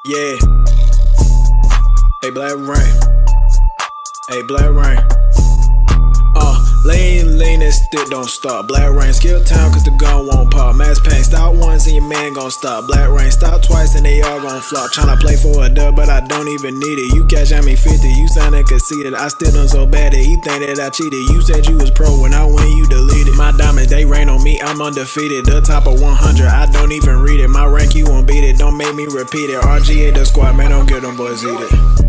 Yeah. Hey, Black Rain. Hey, Black Rain. Lean and stick don't stop. Black Rain, skill time cause the gun won't pop. Mass pain, stop once and your man gon' stop. Black Rain, stop twice and they all gon' flop. Tryna play for a dub but I don't even need it. You catch at me 50, you soundin' conceited. I still done so bad that he think that I cheated. You said you was pro when I win you deleted. My diamonds, they rain on me, I'm undefeated. The top of 100, I don't even read it. My rank, you won't beat it, don't make me repeat it. RGA the squad, man, don't get them boys eat it.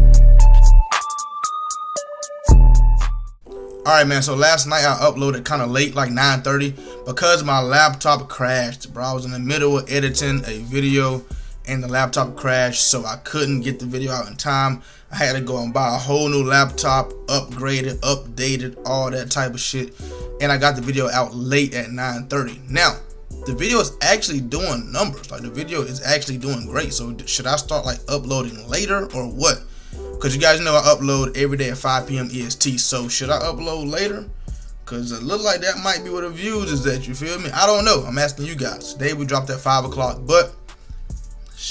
Alright, man, so last night I uploaded kind of late, like 9:30, because my laptop crashed, bro. I was in the middle of editing a video and the laptop crashed, so I couldn't get the video out in time. I had to go and buy a whole new laptop, upgrade it, update it, all that type of shit, and I got the video out late at 9:30. Now, the video is actually doing numbers. Like, the video is actually doing great, so should I start, like, uploading later or what? Because you guys know I upload every day at 5 p.m. EST. So should I upload later? Because it looks like that might be where the views is at. You feel me? I don't know. I'm asking you guys. Today we dropped at 5 o'clock. But,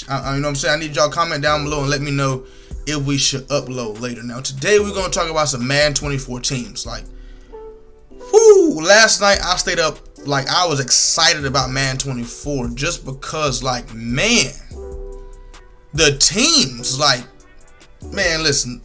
you know what I'm saying? I need y'all comment down below and let me know if we should upload later. Now, today we're going to talk about some Madden 24 teams. Like, whoo, last night I stayed up. Like, I was excited about Madden 24 just because, like, man, the teams, like, man, listen,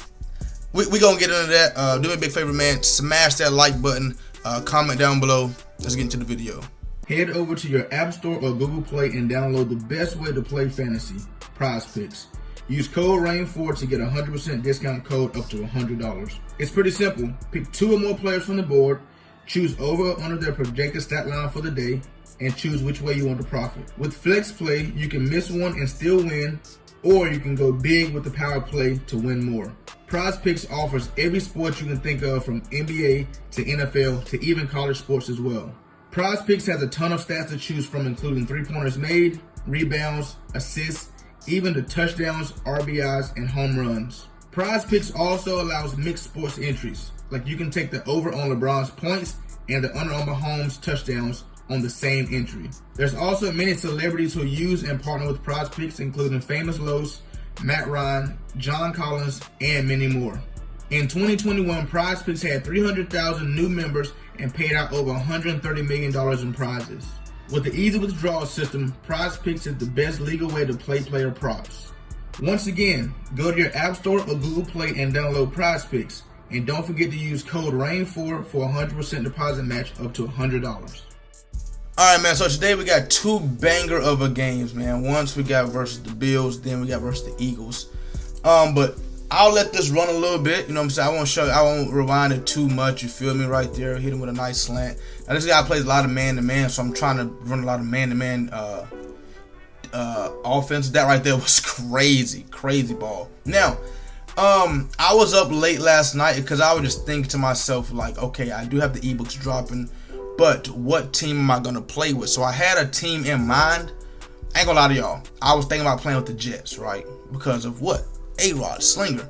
we gonna get into that. Do me a big favor, man, smash that like button, comment down below. Let's get into the video. Head over to your App Store or Google Play and download the best way to play fantasy, Prize Picks. Use code RAIN4 to get a 100% discount code up to $100. It's pretty simple. Pick 2 or more players from the board, choose over or under their projected stat line for the day, and choose which way you want to profit. With Flex Play, you can miss one and still win, or you can go big with the power play to win more. Prize Picks offers every sport you can think of, from NBA to NFL to even college sports as well. Prize Picks has a ton of stats to choose from, including 3-pointers made, rebounds, assists, even the touchdowns, RBIs, and home runs. Prize Picks also allows mixed sports entries, like you can take the over on LeBron's points and the under on Mahomes' touchdowns on the same entry. There's also many celebrities who use and partner with Prize Picks, including Famous Los, Matt Ryan, John Collins, and many more. In 2021, Prize Picks had 300,000 new members and paid out over $130 million in prizes. With the easy withdrawal system, Prize Picks is the best legal way to play player props. Once again, go to your App Store or Google Play and download Prize Picks. And don't forget to use code RAIN4 for a 100% deposit match up to $100. Alright, man, so today we got 2 banger of a games, man. Once we got versus the Bills, then we got versus the Eagles. But I'll let this run a little bit, you know what I'm saying? I won't rewind it too much, you feel me, right there. Hit him with a nice slant. Now, this guy plays a lot of man-to-man, so I'm trying to run a lot of man-to-man offense. That right there was crazy ball. Now, I was up late last night because I was just thinking to myself, like, okay, I do have the ebooks dropping, but what team am I going to play with? So I had a team in mind. I ain't gonna lie to y'all. I was thinking about playing with the Jets, right? Because of what? A-Rod, Slinger.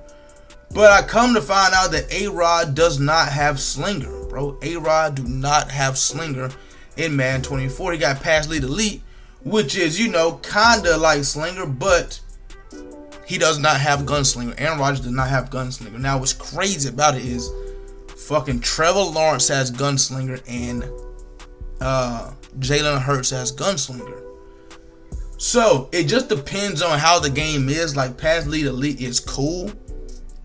But I come to find out that A-Rod does not have Slinger, bro. A-Rod do not have Slinger in Madden 24. He got Pass Lead Elite, which is, you know, kinda like Slinger, but he does not have Gunslinger. Aaron Rodgers does not have Gunslinger. Now, what's crazy about it is fucking Trevor Lawrence has Gunslinger and Jalen Hurts has Gunslinger. So it just depends on how the game is. Like, Pass Lead Elite is cool,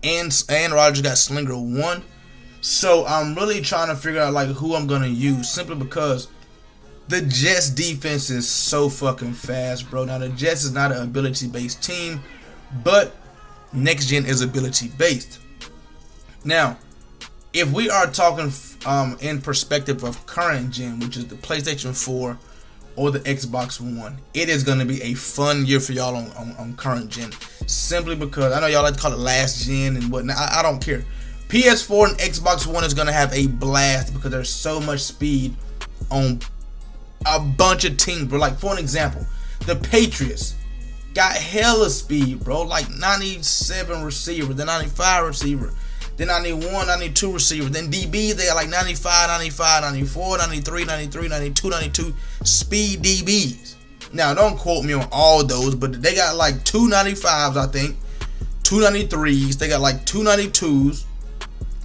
and Rodgers got Slinger 1. So I'm really trying to figure out like who I'm gonna use, simply because the Jets defense is so fucking fast, bro. Now, the Jets is not an ability based team, but next gen is ability based. Now, if we are talking in perspective of current gen, which is the PlayStation 4 or the Xbox One, it is going to be a fun year for y'all on current gen. Simply because, I know y'all like to call it last gen and whatnot. I don't care. PS4 and Xbox One is going to have a blast because there's so much speed on a bunch of teams, bro. Like, for an example, the Patriots got hella speed, bro. Like 97 receiver, the 95 receiver, then 91, 92 receiver, then DBs, they got like 95, 95, 94, 93, 93, 92, 92 speed DBs. Now, don't quote me on all those, but they got like 295s, I think, 293s. They got like 292s.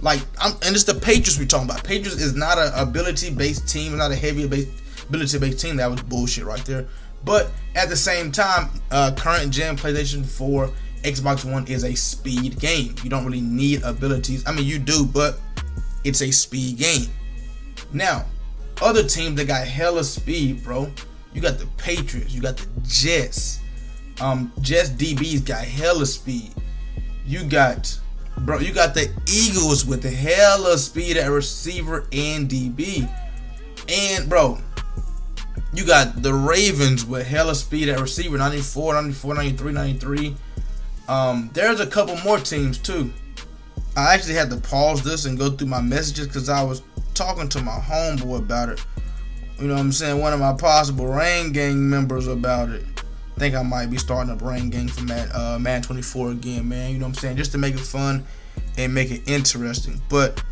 Like, and it's the Patriots we're talking about. Patriots is not an ability-based team, not a heavy ability-based team. That was bullshit right there. But at the same time, current gen PlayStation 4, Xbox One is a speed game. You don't really need abilities. I mean, you do, but it's a speed game. Now, other teams that got hella speed, bro. You got the Patriots. You got the Jets. Jets DBs got hella speed. You got the Eagles with the hella speed at receiver and DB. And, bro, you got the Ravens with hella speed at receiver, 94, 94, 93, 93. There's a couple more teams, too. I actually had to pause this and go through my messages because I was talking to my homeboy about it. You know what I'm saying? One of my possible Rain Gang members about it. I think I might be starting up Rain Gang for Madden 24 again, man. You know what I'm saying? Just to make it fun and make it interesting. But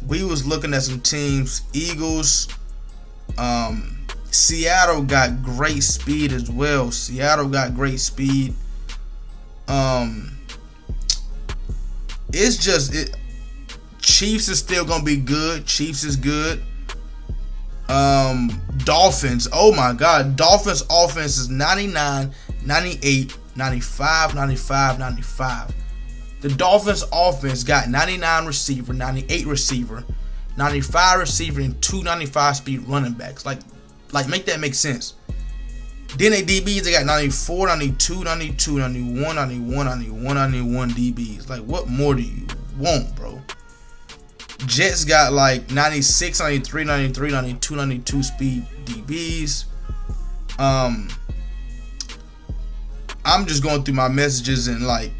we was looking at some teams. Eagles, Seattle got great speed as well. Seattle got great speed. It's just Chiefs is still gonna be good. Chiefs is good. Dolphins, oh my god, Dolphins offense is 99, 98, 95, 95, 95. The Dolphins offense got 99 receiver, 98 receiver, 95 receiver, and 295 speed running backs. Like make that make sense. Then they DBs, they got 94, 92, 92, 91, 91, 91, 91 DBs. Like, what more do you want, bro? Jets got like 96, 93, 93, 92, 92 speed DBs. I'm just going through my messages and like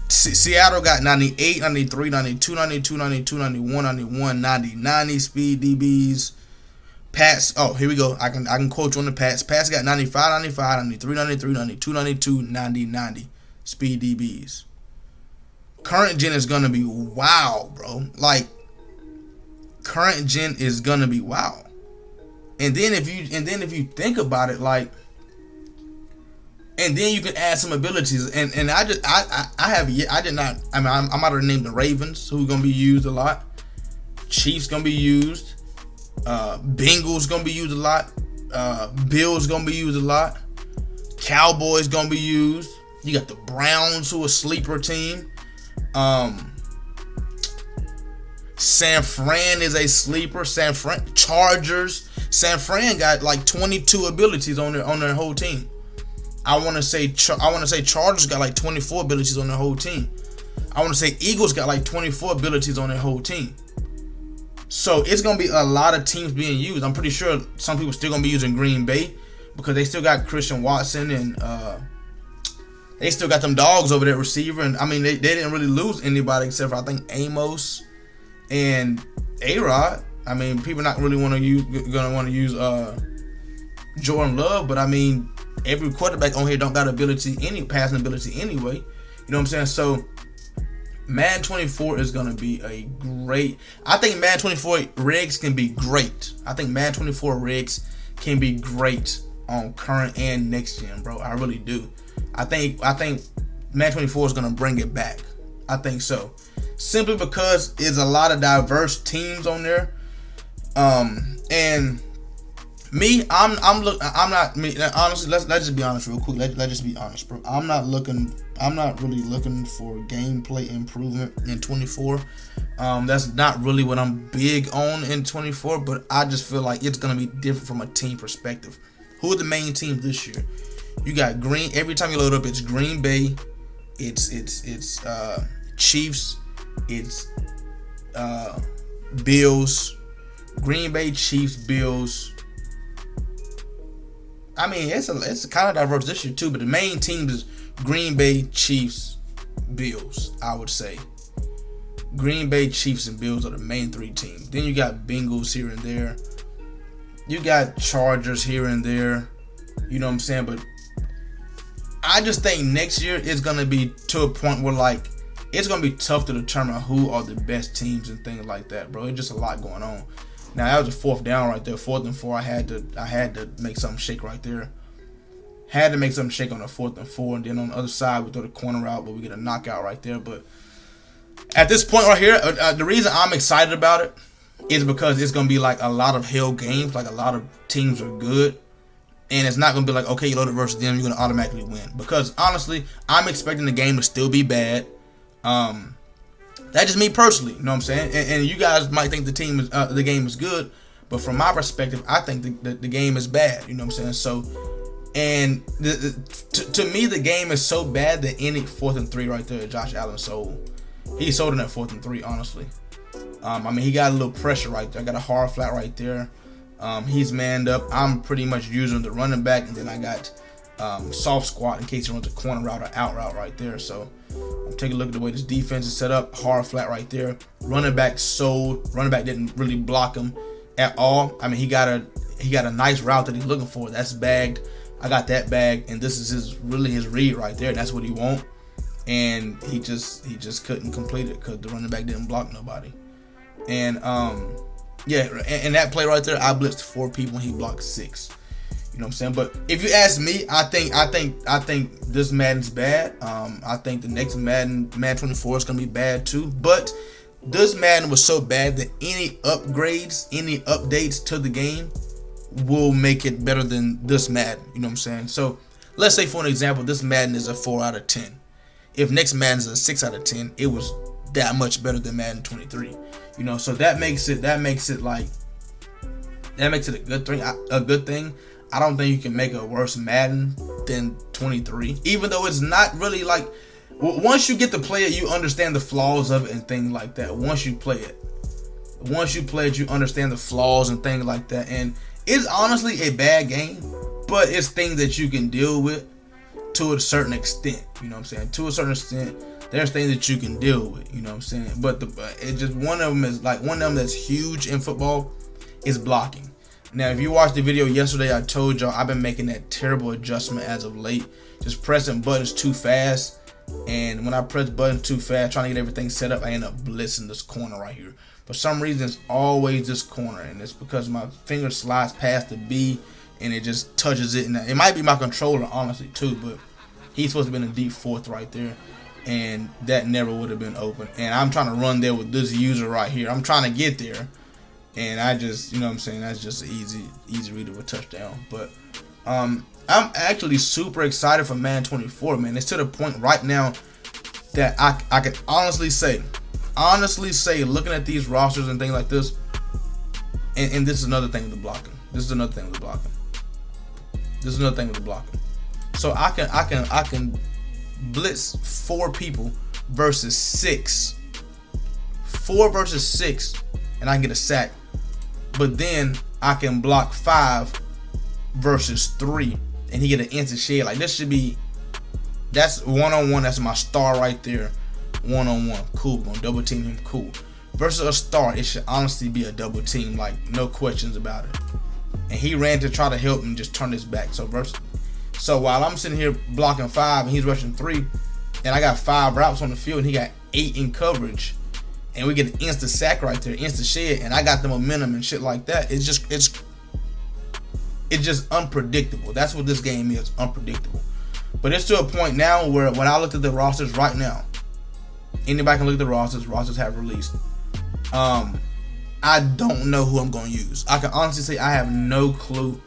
Seattle got 98, 93, 92, 92, 92, 91, 91, 90, 90 speed DBs. Pats, oh, here we go. I can quote you on the Pats. Pats got 95, 95, 93, 93, 92, 92, 90, 90 speed DBs. Current gen is gonna be wow, bro. Like, current gen is gonna be wow. And then if you think about it, like, and then you can add some abilities. And I'm out of name the Ravens, who are gonna be used a lot. Chiefs gonna be used. Bengals gonna be used a lot. Bills gonna be used a lot. Cowboys gonna be used. You got the Browns, who are a sleeper team. San Fran is a sleeper. Chargers. San Fran got like 22 abilities on their whole team. I want to say Chargers got like 24 abilities on their whole team. I want to say Eagles got like 24 abilities on their whole team. So it's gonna be a lot of teams being used. I'm pretty sure some people still gonna be using Green Bay because they still got Christian Watson and they still got them dogs over there receiver. And I mean they didn't really lose anybody except for I think Amos and A-Rod. I mean people not really gonna want to use Jordan Love, but I mean every quarterback on here don't got any passing ability anyway. You know what I'm saying? So Madden 24 is going to be a great... I think Madden 24 rigs can be great. I think Madden 24 rigs can be great on current and next gen, bro. I really do. I think Madden 24 is going to bring it back. I think so. Simply because there's a lot of diverse teams on there. And me, honestly, let's just be honest real quick. Let's just be honest, bro. I'm not really looking for gameplay improvement in 24. That's not really what I'm big on in 24, but I just feel like it's gonna be different from a team perspective. Who are the main teams this year? You got every time you load up, it's Green Bay, it's Chiefs, it's Bills, Green Bay, Chiefs, Bills. I mean, it's kind of diverse this year too, but the main teams is Green Bay, Chiefs, Bills, I would say. Green Bay, Chiefs, and Bills are the main three teams. Then you got Bengals here and there. You got Chargers here and there. You know what I'm saying? But I just think next year it's going to be to a point where, like, it's going to be tough to determine who are the best teams and things like that, bro. It's just a lot going on. Now that was a 4th down right there, 4th and 4. I had to make something shake right there. Had to make something shake on the 4th and 4, and then on the other side we throw the corner out, but we get a knockout right there. But at this point right here, the reason I'm excited about it is because it's gonna be like a lot of hell games, like a lot of teams are good, and it's not gonna be like, okay, you load it versus them, you're gonna automatically win. Because honestly, I'm expecting the game to still be bad. That's just me personally, you know what I'm saying? And you guys might think the game is good, but from my perspective, I think the game is bad, you know what I'm saying? So, and to me, the game is so bad that any 4th and 3 right there, Josh Allen sold. He sold in that 4th and 3, honestly. I mean, he got a little pressure right there. I got a hard flat right there. He's manned up. I'm pretty much using the running back, and then I got soft squat in case he runs a corner route or out route right there. So I'm taking a look at the way this defense is set up. Hard flat right there. Running back sold. Running back didn't really block him at all. I mean, he got a nice route that he's looking for. That's bagged. I got that bagged, and this is really his read right there. That's what he want. And he just couldn't complete it because the running back didn't block nobody. And yeah, and that play right there, I blitzed 4 people and he blocked 6. You know what I'm saying? But if you ask me, I think this Madden's bad. I think the next Madden 24 is gonna be bad too. But this Madden was so bad that any upgrades, any updates to the game will make it better than this Madden. You know what I'm saying? So let's say, for an example, this Madden is a 4 out of 10. If next Madden's a 6 out of 10, it was that much better than Madden 23. You know, so that makes it a good thing. I don't think you can make a worse Madden than 23, even though it's not really like, once you get to play it, you understand the flaws of it and things like that. Once you play it, you understand the flaws and things like that. And it's honestly a bad game, but it's things that you can deal with to a certain extent. You know what I'm saying? To a certain extent, there's things that you can deal with. You know what I'm saying? But it just, one of them that's huge in football is blocking. Now, if you watched the video yesterday, I told y'all I've been making that terrible adjustment as of late, just pressing buttons too fast. And when I press buttons too fast, trying to get everything set up, I end up blitzing this corner right here. For some reason, it's always this corner, and it's because my finger slides past the B and it just touches it. And it might be my controller, honestly, too, but he's supposed to be in a deep 4th right there, and that never would have been open. And I'm trying to run there with this user right here. I'm trying to get there, and I just, you know what I'm saying, that's just an easy read of a touchdown. But I'm actually super excited for Madden 24, man. It's to the point right now that I can honestly say, looking at these rosters and things like this, and this is another thing with the blocking. So I can blitz 4 people versus 6. 4 versus 6, and I can get a sack. But then I can block 5 versus 3, and he get an instant shed. Like, this should be, that's one-on-one. That's my star right there. One-on-one. Cool. Gonna double team him. Cool. Versus a star, it should honestly be a double team. Like, no questions about it. And he ran to try to help him, just turn his back. So while I'm sitting here blocking 5 and he's rushing 3, and I got 5 routes on the field and he got 8 in coverage, and we get an instant sack right there, instant shed, and I got the momentum and shit like that. It's just unpredictable. That's what this game is, unpredictable. But it's to a point now where when I look at the rosters right now, anybody can look at the rosters. Rosters have released. I don't know who I'm going to use. I can honestly say I have no clue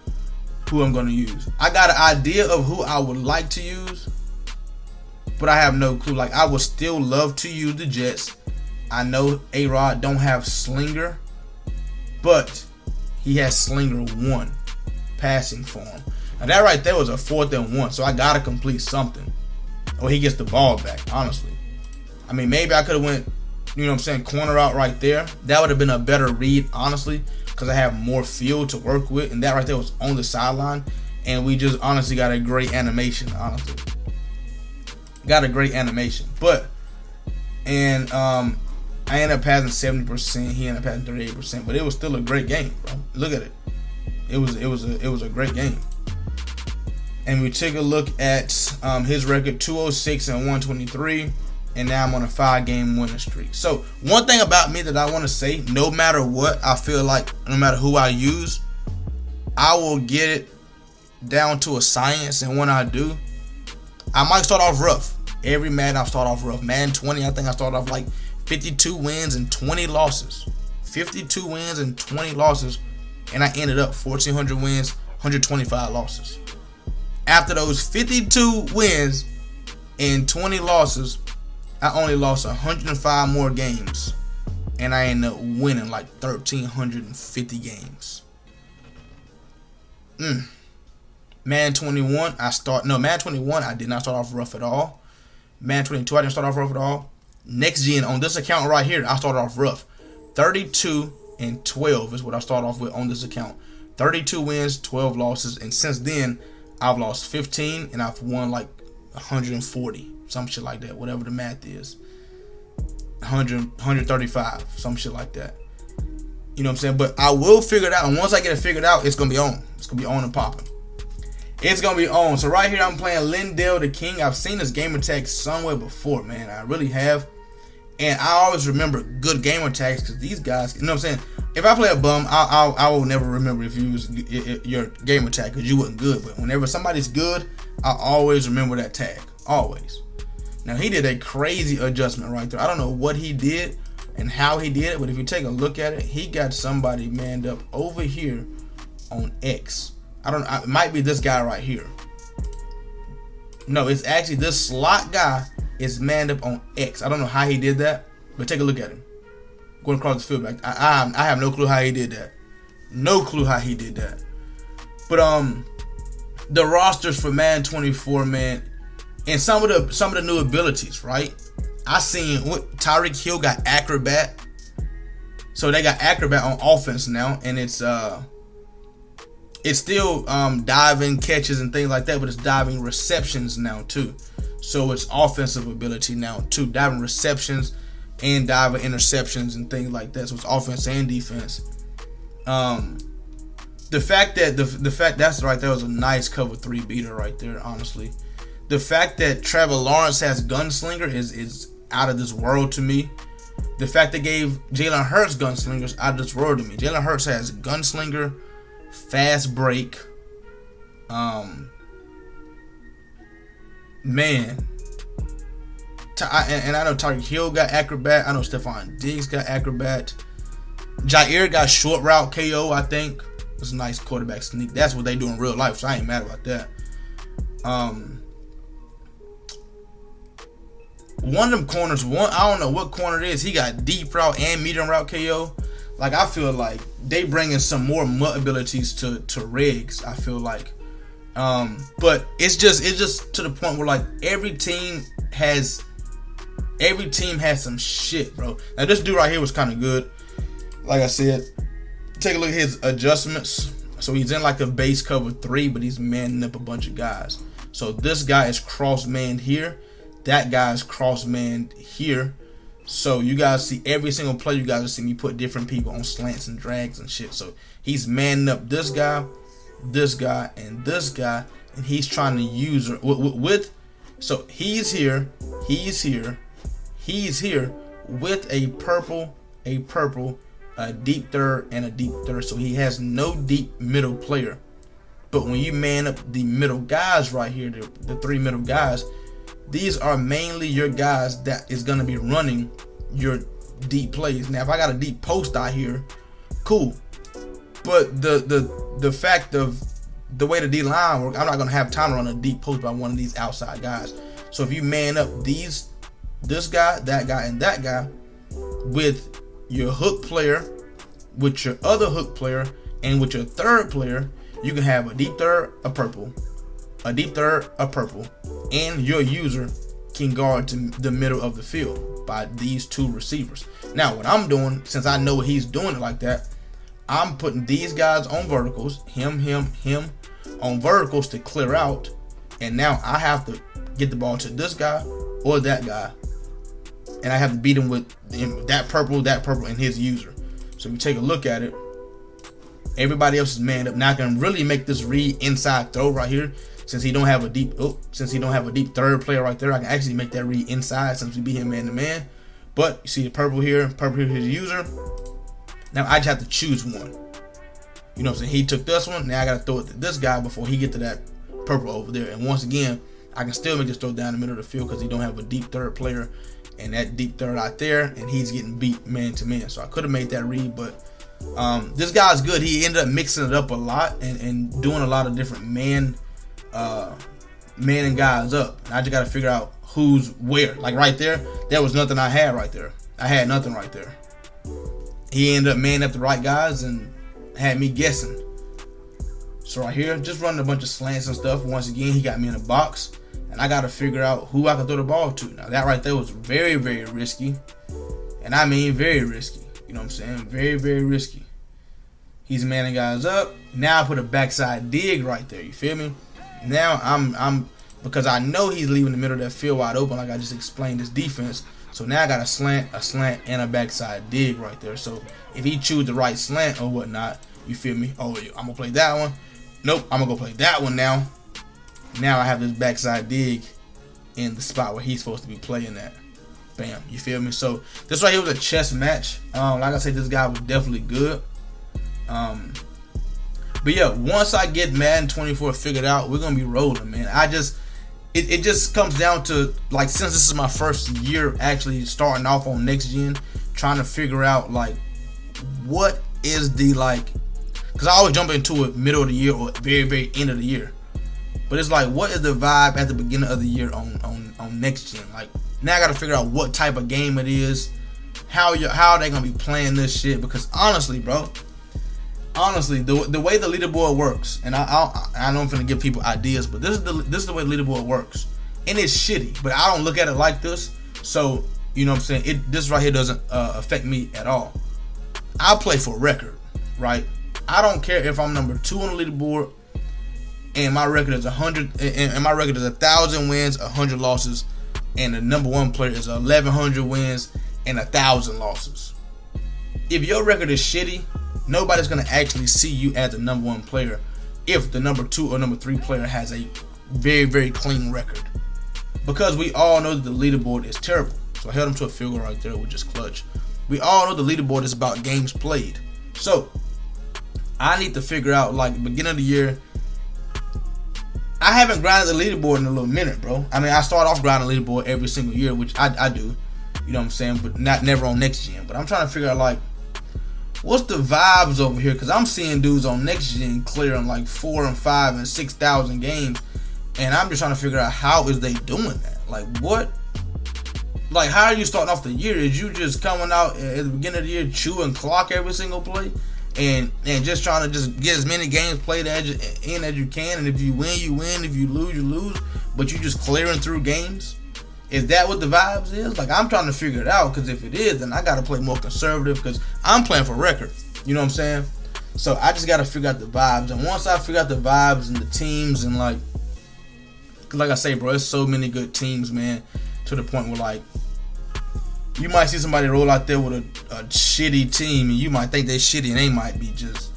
who I'm going to use. I got an idea of who I would like to use, but I have no clue. Like, I would still love to use the Jets. I know A-Rod don't have Slinger, but he has Slinger 1 passing for him. Now that right there was a 4th and 1, so I gotta complete something, or he gets the ball back. Honestly, I mean, maybe I could have went, you know what I'm saying, corner out right there. That would have been a better read, honestly, because I have more field to work with, and that right there was on the sideline, and we just honestly got a great animation. Honestly, got a great animation, but I ended up passing 70%. He ended up passing 38%, but it was still a great game, bro. Look at it. It was a great game. And we take a look at his record: 206 and 123. and now I'm on a 5-game winning streak. So one thing about me that I want to say, no matter what, I feel like no matter who I use, I will get it down to a science. And when I do, I might start off rough. Every Madden I start off rough. Madden 20, I think I started off like 52 wins and 20 losses. 52 wins and 20 losses, and I ended up 1,400 wins, 125 losses. After those 52 wins and 20 losses, I only lost 105 more games, and I ended up winning like 1,350 games. Madden 21, Madden 21, I did not start off rough at all. Madden 22, I didn't start off rough at all. Next gen, on this account right here, I started off rough. 32 and 12 is what I start off with on this account. 32 wins, 12 losses, and since then, I've lost 15 and I've won like 140, some shit like that, whatever the math is. 135, some shit like that. You know what I'm saying? But I will figure it out, and once I get it figured out, it's gonna be on. It's gonna be on and popping. It's gonna be on. So right here, I'm playing Lindell the King. I've seen this gamer tag somewhere before, man. I really have. And I always remember good gamer tags because these guys, you know what I'm saying? If I play a bum, I will never remember if you was your gamer tag because you wasn't good. But whenever somebody's good, I always remember that tag. Always. Now, he did a crazy adjustment right there. I don't know what he did and how he did it, but if you take a look at it, he got somebody manned up over here on X. It might be this guy right here. No, it's actually this slot guy is manned up on X. I don't know how he did that, but take a look at him. Going across the field back. I have no clue how he did that. No clue how he did that. But the rosters for Madden 24, man, and some of the new abilities, right? I seen what Tyreek Hill got Acrobat. So they got Acrobat on offense now, and it's still diving catches and things like that, but it's diving receptions now too. So it's offensive ability now too, diving receptions and diving interceptions and things like that. So it's offense and defense. The fact that's right there was a nice cover 3 beater right there, honestly. The fact that Trevor Lawrence has Gunslinger is out of this world to me. The fact they gave Jalen Hurts Gunslinger is out of this world to me. Jalen Hurts has Gunslinger, Fast Break, man. And I know Tyreek Hill got Acrobat. I know Stephon Diggs got Acrobat. Jair got Short Route KO, I think. It's a nice quarterback sneak. That's what they do in real life, so I ain't mad about that. One of them corners, I don't know what corner it is. He got deep route and medium route KO. Like, I feel like they bringing some more MUT abilities to Riggs, I feel like. But it's just to the point where, like, every team has some shit, bro. Now, this dude right here was kind of good. Like I said, take a look at his adjustments. So he's in like a base cover 3, but he's manning up a bunch of guys. So this guy is cross-manned here. That guy is cross-manned here. So you guys see every single play, you guys will see me put different people on slants and drags and shit. So he's manning up this guy, and this guy, and he's trying to use with. So he's here with a purple, a deep third, and a deep third. So he has no deep middle player. But when you man up the middle guys right here, the 3 middle guys, these are mainly your guys that is going to be running your deep plays. Now, if I got a deep post out here, cool. But the fact of the way the D-line works, I'm not going to have time to run a deep post by one of these outside guys. So if you man up this guy, that guy, and that guy with your hook player, with your other hook player, and with your third player, you can have a deep third, a purple, a deep third, a purple, and your user can guard to the middle of the field by these 2 receivers. Now, what I'm doing, since I know he's doing it like that, I'm putting these guys on verticals, him on verticals to clear out, and now I have to get the ball to this guy or that guy, and I have to beat him with that purple, and his user. So if you take a look at it, everybody else is manned up. Now I can really make this read inside throw right here. since he don't have a deep third player right there, I can actually make that read inside since we beat him man to man. But you see the purple here is his user. Now I just have to choose one. You know what I'm saying? He took this one. Now I gotta throw it to this guy before he get to that purple over there. And once again, I can still make this throw down the middle of the field because he don't have a deep third player, and that deep third out there, and he's getting beat man to man. So I could have made that read, but this guy's good. He ended up mixing it up a lot and doing a lot of different man and guys up. And I just got to figure out who's where. Like right there was nothing I had right there. I had nothing right there. He ended up manning up the right guys and had me guessing. So right here, just running a bunch of slants and stuff. Once again, he got me in a box, and I got to figure out who I can throw the ball to. Now that right there was very, very risky, and I mean very risky. You know what I'm saying? Very, very risky. He's manning guys up. Now I put a backside dig right there. You feel me? Now I'm because I know he's leaving the middle of that field wide open, like I just explained his defense. So now I got a slant, and a backside dig right there. So if he choose the right slant or whatnot, you feel me? Oh, I'm gonna play that one. Nope, I'm gonna go play that one now. Now I have this backside dig in the spot where he's supposed to be playing at. Bam, you feel me? So this right here was a chess match. Like I said, this guy was definitely good. But yeah, once I get Madden 24 figured out, we're gonna be rolling, man. It just comes down to, like, since this is my first year actually starting off on next gen, trying to figure out like what is the because I always jump into it middle of the year or very, very end of the year. But it's like, what is the vibe at the beginning of the year on next gen? Like, now I got to figure out what type of game it is, how they gonna be playing this shit. Because honestly, bro, the way the leaderboard works, and I know I'm finna give people ideas, but this is the way the leaderboard works, and it's shitty. But I don't look at it like this, so you know what I'm saying. This right here doesn't affect me at all. I play for record, right? I don't care if I'm number 2 on the leaderboard and my record is 100, and my record is 1,000 wins, 100 losses, and the number 1 player is 1,100 wins and 1,000 losses. If your record is shitty, nobody's gonna actually see you as the number 1 player if the number 2 or number 3 player has a very, very clean record. Because we all know that the leaderboard is terrible. So I held him to a field goal right there, which is clutch. We all know the leaderboard is about games played. So I need to figure out, like, beginning of the year. I haven't grinded the leaderboard in a little minute, bro. I mean, I start off grinding the leaderboard every single year, which I do. You know what I'm saying? But never on next gen. But I'm trying to figure out, like, what's the vibes over here? Because I'm seeing dudes on next gen clearing like 4 and 5 and 6,000 games, and I'm just trying to figure out how is they doing that? Like, what? Like, how are you starting off the year? Is you just coming out at the beginning of the year chewing clock every single play, and just trying to just get as many games played as you can, and if you win, you win. If you lose, you lose. But you just clearing through games. Is that what the vibes is? Like, I'm trying to figure it out, because if it is, then I got to play more conservative, because I'm playing for record. You know what I'm saying? So I just got to figure out the vibes. And once I figure out the vibes and the teams, and like I say, bro, there's so many good teams, man, to the point where, like, you might see somebody roll out there with a shitty team, and you might think they're shitty, and they might be just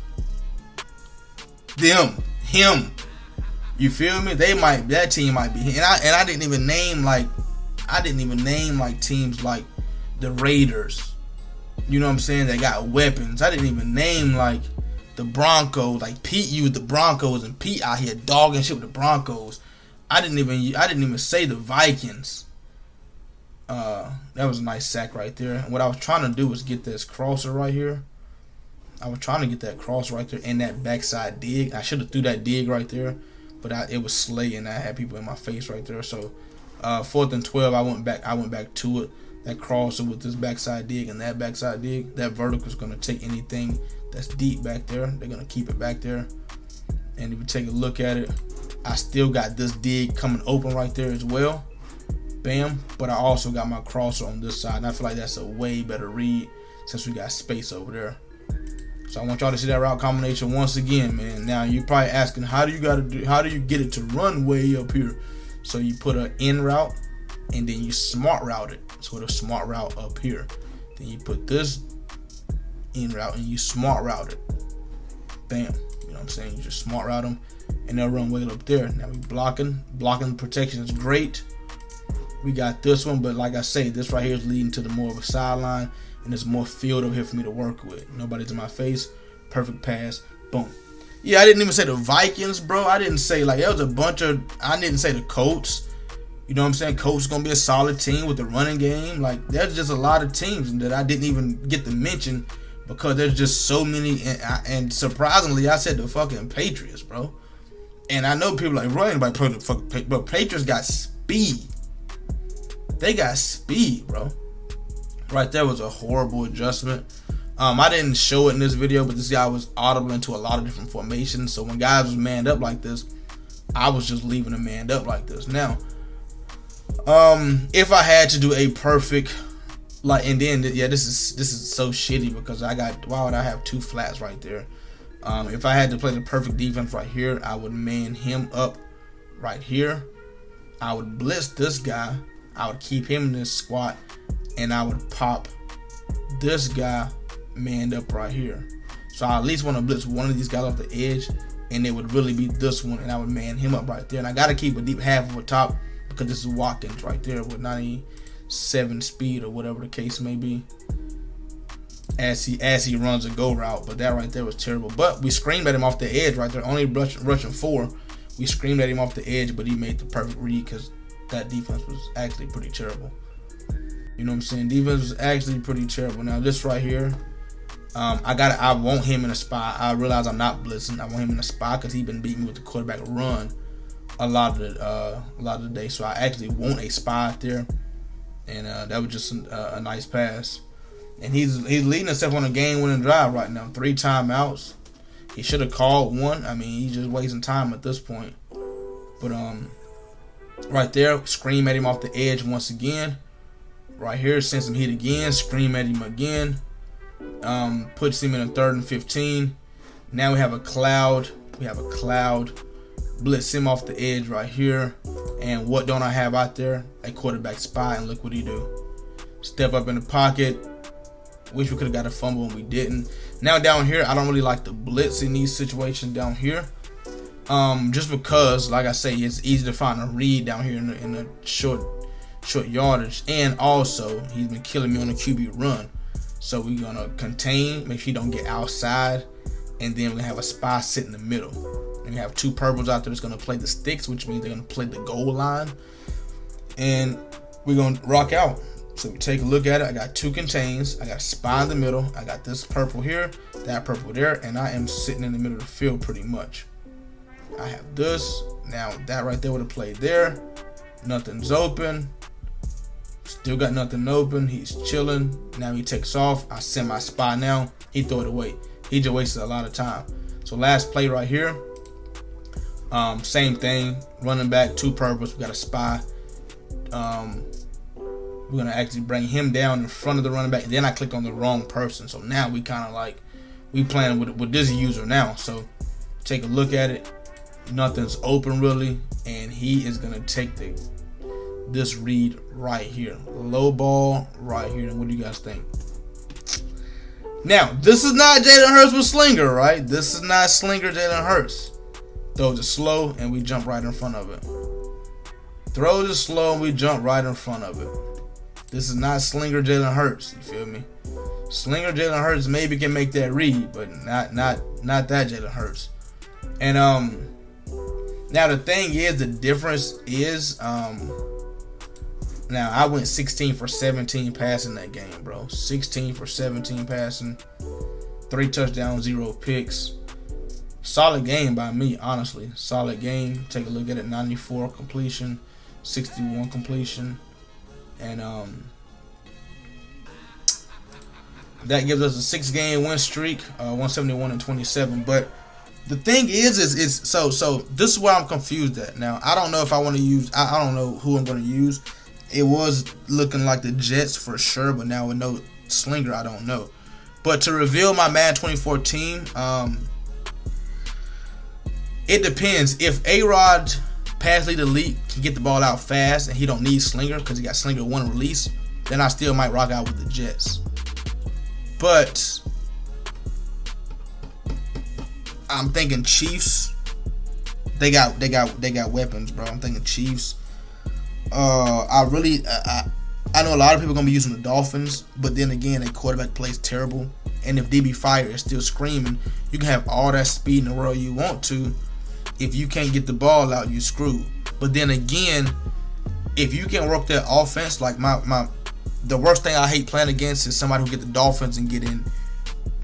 him. You feel me? That team might be him. And I didn't even name like teams like the Raiders. You know what I'm saying? They got weapons. I didn't even name like the Broncos. Like Pete used the Broncos, and Pete out here dogging shit with the Broncos. I didn't even say the Vikings. That was a nice sack right there. And what I was trying to do was get this crosser right here. I was trying to get that cross right there and that backside dig. I should have threw that dig right there, but it was slay, and I had people in my face right there. So 4th and 12, I went back to it. That crosser with this backside dig and that backside dig, that vertical is going to take anything that's deep back there. They're going to keep it back there. And if you take a look at it, I still got this dig coming open right there as well. Bam. But I also got my crosser on this side, and I feel like that's a way better read since we got space over there. So I want y'all to see that route combination once again, man. Now you're probably asking, how do you get it to run way up here? So you put an in route, and then you smart route it. So it'll smart route up here. Then you put this in route, and you smart route it. Bam. You know what I'm saying? You just smart route them, and they'll run way up there. Now we blocking protection is great. We got this one, but like I say, this right here is leading to the more of a sideline, and there's more field over here for me to work with. Nobody's in my face. Perfect pass. Boom. Yeah, I didn't even say the Vikings, bro. I didn't say, like, there was a bunch of, I didn't say the Colts. You know what I'm saying? Colts gonna be a solid team with the running game. Like, there's just a lot of teams that I didn't even get to mention because there's just so many. And surprisingly, I said the fucking Patriots, bro. And I know people like, right, anybody play the fucking Patriots, but Patriots got speed. They got speed, bro. Right there was a horrible adjustment. I didn't show it in this video, but this guy was audible into a lot of different formations. So when guys was manned up like this, I was just leaving them manned up like this. Now, if I had to do a perfect, like, and then yeah, this is so shitty because why would I have two flats right there? If I had to play the perfect defense right here, I would man him up right here. I would blitz this guy. I would keep him in this squat, and I would pop this guy manned up right here. So I at least want to blitz one of these guys off the edge, and it would really be this one, and I would man him up right there. And I got to keep a deep half of a top because this is Watkins right there with 97 speed or whatever the case may be as he runs a go route. But that right there was terrible. But we screamed at him off the edge right there, only rushing 4. We screamed at him off the edge, but he made the perfect read because that defense was actually pretty terrible. You know what I'm saying? Defense was actually pretty terrible. Now this right here, I want him in a spot. I realize I'm not blitzing. I want him in a spot because he's been beating me with the quarterback run a lot of the day. So I actually want a spot there, and that was just a nice pass. And he's leading himself on a game-winning drive right now. 3 timeouts. He should have called one. I mean, he's just wasting time at this point. But right there, scream at him off the edge once again. Right here, send some heat again. Scream at him again. Puts him in a 3rd and 15. Now we have a cloud. Blitz him off the edge right here. And what don't I have out there? A quarterback spy, and look what he do. Step up in the pocket. Wish we could have got a fumble and we didn't. Now down here, I don't really like the blitz in these situations down here. Just because, like I say, it's easy to find a read down here in the short yardage. And also, he's been killing me on the QB run. So we're going to contain, make sure he don't get outside. And then we're going to have a spy sit in the middle. And we have 2 purples out there that's going to play the sticks, which means they're going to play the goal line. And we're going to rock out. So we take a look at it. I got 2 contains. I got a spy in the middle. I got this purple here, that purple there. And I am sitting in the middle of the field pretty much. I have this. Now that right there would have played there. Nothing's open. Still got nothing open. He's chilling. Now he takes off. I send my spy now. He throw it away. He just wasted a lot of time. So last play right here. Same thing. Running back, 2 purples. We got a spy. We're going to actually bring him down in front of the running back. And then I click on the wrong person. So now we kind of like, we playing with this user now. So take a look at it. Nothing's open really. And he is going to take this read right here. Low ball right here. And what do you guys think? Now, this is not Jalen Hurts with Slinger, right? This is not Slinger Jalen Hurts. Throws it slow and we jump right in front of it. Throws it slow and we jump right in front of it. This is not Slinger Jalen Hurts. You feel me? Slinger Jalen Hurts maybe can make that read, but not that Jalen Hurts. And now the thing is, the difference is now I went 16 for 17 passing that game, bro. 16 for 17 passing, 3 touchdowns, 0 picks. Solid game by me, honestly. Solid game. Take a look at it. 94 completion, 61 completion. And that gives us a 6-game win streak, 171-27. But the thing is so this is where I'm confused at. Now I don't know if I want to use. I don't know who I'm going to use. It was looking like the Jets for sure, but now with no Slinger, I don't know. But to reveal my Madden 24 team, it depends. If A-Rod pass lead elite can get the ball out fast and he don't need Slinger because he got Slinger 1 release, then I still might rock out with the Jets. But I'm thinking Chiefs. They got weapons, bro. I'm thinking Chiefs. I know a lot of people are gonna be using the Dolphins, but then again, their quarterback plays terrible. And if DB Fire is still screaming, you can have all that speed in the world you want to. If you can't get the ball out, you screwed. But then again, if you can work that offense, like the worst thing I hate playing against is somebody who get the Dolphins and get in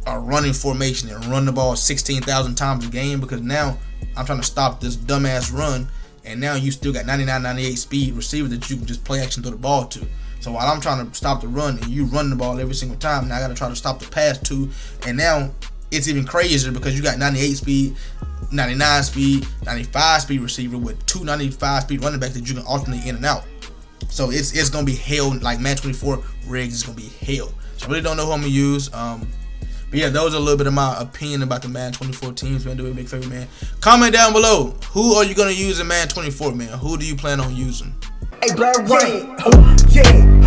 a running formation and run the ball 16,000 times a game, because now I'm trying to stop this dumbass run, and now you still got 99, 98 speed receiver that you can just play action throw the ball to. So while I'm trying to stop the run and you run the ball every single time, now I got to try to stop the pass too. And now it's even crazier because you got 98 speed, 99 speed, 95 speed receiver with 2 95 speed running backs that you can alternate in and out. So it's gonna be hell. Like Madden 24 rigs is gonna be hell. So I really don't know who I'm gonna use. But yeah, those are a little bit of my opinion about the Madden 24 teams, man. Do me a big favor, man. Comment down below. Who are you gonna use in Madden 24, man? Who do you plan on using? Hey, Black Rain. Yeah.